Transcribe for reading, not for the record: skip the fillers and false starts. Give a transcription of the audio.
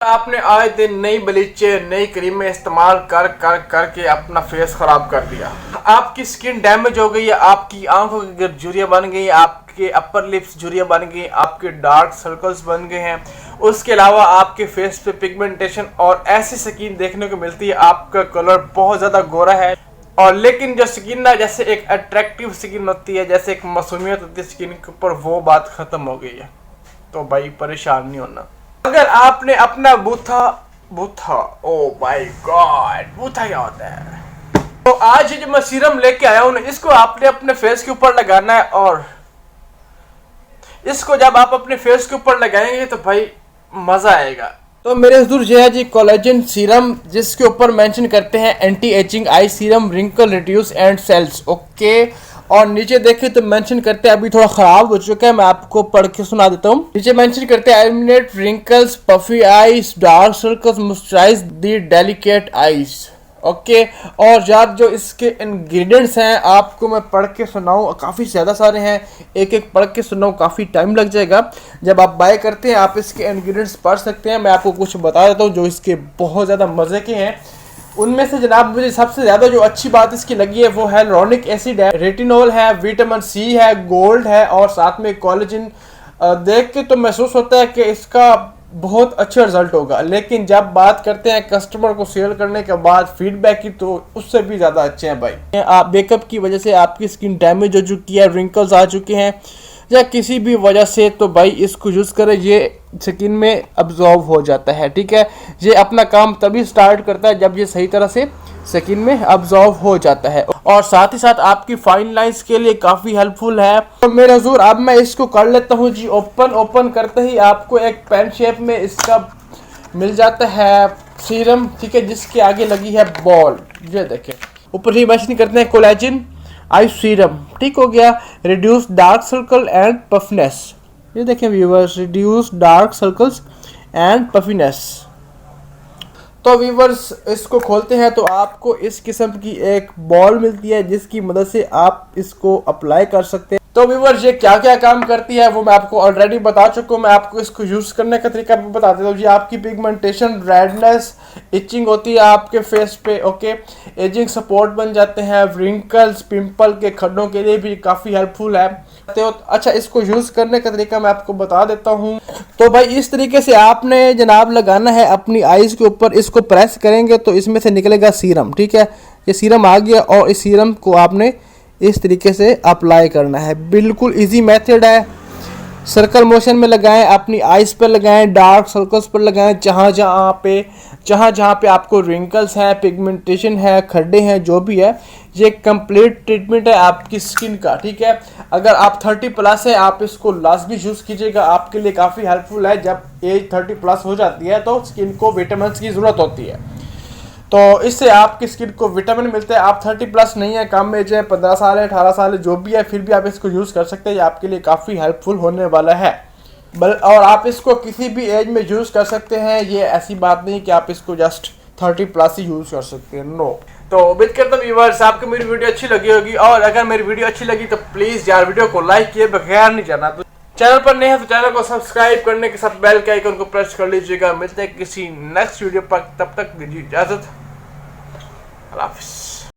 आपने आए दिन नई ब्लीचे नई क्रीमें इस्तेमाल कर कर करके अपना फेस खराब कर दिया। आपकी स्किन डैमेज हो गई है, आपकी आंखों की झुर्रियां बन गई, आपके अपर लिप्स झुर्रियां बन गई, आपके डार्क सर्कल्स बन गए हैं। उसके अलावा आपके फेस पे पिगमेंटेशन और ऐसी स्किन देखने को मिलती है, आपका कलर बहुत ज़्यादा गोरा है। और लेकिन जो स्किन ना जैसे एक अट्रैक्टिव स्किन होती है, जैसे एक मासूमियत होती है स्किन के ऊपर, वो बात खत्म हो गई है। तो भाई परेशान नहीं होना। अगर आपने अपना बूथा बूथा ओ माय गॉड, बूथा क्या होता है? तो आज जो मैं सीरम लेके आया हूं, इसको आपने अपने फेस के ऊपर लगाना है। और इसको जब आप अपने फेस के ऊपर लगाएंगे तो भाई मजा आएगा। तो मेरे हजूर जो है जी कोलेजन सीरम, जिसके ऊपर मेंशन करते हैं anti aging eye serum, wrinkle reduce and cells. Okay, और नीचे देखें तो मेंशन करते हैं, अभी थोड़ा खराब हो चुका है, मैं आपको पढ़ के सुना देता हूँ। नीचे मेंशन करते हैं eliminate wrinkles, puffy eyes, dark circles, moisturise the delicate eyes. Okay, और जब जो इसके इंग्रेडिएंट्स हैं आपको मैं पढ़ के सुनाऊँ, काफ़ी ज़्यादा सारे हैं, एक एक पढ़ के सुनाऊँ काफ़ी टाइम लग जाएगा। जब आप बाय करते हैं आप इसके इंग्रेडिएंट्स पढ़ सकते हैं। मैं आपको कुछ बता देता हूँ जो इसके बहुत ज़्यादा मज़े के हैं। उनमें से जनाब मुझे सबसे ज़्यादा जो अच्छी बात इसकी लगी है वो हैलोरॉनिक एसिड है, रेटिनॉल है, विटामिन सी है, गोल्ड है और साथ में कोलेजन। देख के तो महसूस होता है कि इसका बहुत अच्छा रिजल्ट होगा, लेकिन जब बात करते हैं कस्टमर को सेल करने के बाद फीडबैक की, तो उससे भी ज़्यादा अच्छे हैं भाई। आप मेकअप की वजह से आपकी स्किन डैमेज हो चुकी है, रिंकल्स आ चुके हैं या किसी भी वजह से, तो भाई इसको यूज़ करें, ये स्किन में अब्जॉर्ब हो जाता है। ठीक है, ये अपना काम तभी स्टार्ट करता है जब ये सही तरह से स्किन में अब्जॉर्ब हो जाता है, और साथ ही साथ आपकी फाइन लाइंस के लिए काफ़ी हेल्पफुल है। तो मेरे हुजूर अब मैं इसको कर लेता हूँ जी ओपन करते ही आपको एक पेन शेप में इसका मिल जाता है सीरम। ठीक है, जिसके आगे लगी है बॉल, ये देखें ऊपर ही मेंशन करते हैं कोलेजन आई सीरम। ठीक हो गया, reduce dark circle and puffiness. ये देखें viewers, reduce dark circles and puffiness. तो व्यूवर्स इसको खोलते हैं तो आपको इस किस्म की एक बॉल मिलती है, जिसकी मदद से आप इसको अप्लाई कर सकते हैं। तो व्यूवर्स ये क्या क्या काम करती है वो मैं आपको ऑलरेडी बता चुका हूँ। मैं आपको इसको यूज़ करने का तरीका भी बता देता हूँ जी। आपकी पिगमेंटेशन, रेडनेस, इचिंग होती है आपके फेस पे। ओके, एजिंग सपोर्ट बन जाते हैं, रिंकल्स, पिंपल के खड्डों के लिए भी काफ़ी हेल्पफुल है। तो अच्छा, इसको यूज़ करने का तरीका मैं आपको बता देता हूँ। तो भाई इस तरीके से आपने जनाब लगाना है अपनी आईज के ऊपर, इसको प्रेस करेंगे तो इसमें से निकलेगा सीरम। ठीक है, ये सीरम आ गया और इस सीरम को आपने इस तरीके से अप्लाई करना है। बिल्कुल इजी मेथड है। सर्कल मोशन में लगाएं, अपनी आईज पर लगाएं, डार्क सर्कल्स पर लगाएं, जहाँ जहाँ पे आपको रिंकल्स हैं, पिगमेंटेशन है, खड्डे हैं, जो भी है, ये कंप्लीट ट्रीटमेंट है आपकी स्किन का। ठीक है, अगर आप 30 प्लस है आप इसको लाजमी यूज़ कीजिएगा, आपके लिए काफ़ी हेल्पफुल है। जब एज 30 प्लस हो जाती है तो स्किन को विटामिन की ज़रूरत होती है, तो इससे आपकी स्किन को विटामिन मिलते हैं। आप 30 प्लस नहीं है, कम एज है, 15 साल है, 18 साल है, जो भी है, फिर भी आप इसको यूज़ कर सकते हैं। ये आपके लिए काफ़ी हेल्पफुल होने वाला है। और आप इसको किसी भी एज में यूज़ कर सकते हैं। ये ऐसी बात नहीं कि आप इसको जस्ट 30 प्लस ही यूज़ कर सकते हैं, नो। तो उम्मीद करता हूँ व्यूअर्स आपको मेरी वीडियो अच्छी लगी होगी, और अगर मेरी वीडियो अच्छी लगी तो प्लीज़ यार वीडियो को लाइक किए बगैर नहीं जाना। तो चैनल पर नहीं है तो चैनल को सब्सक्राइब करने के साथ बेल के आइकन को प्रेस कर लीजिएगा। मिलते हैं किसी नेक्स्ट वीडियो पर, तब तक दीजिए इजाज़त। अल्लाह हाफ़िज़।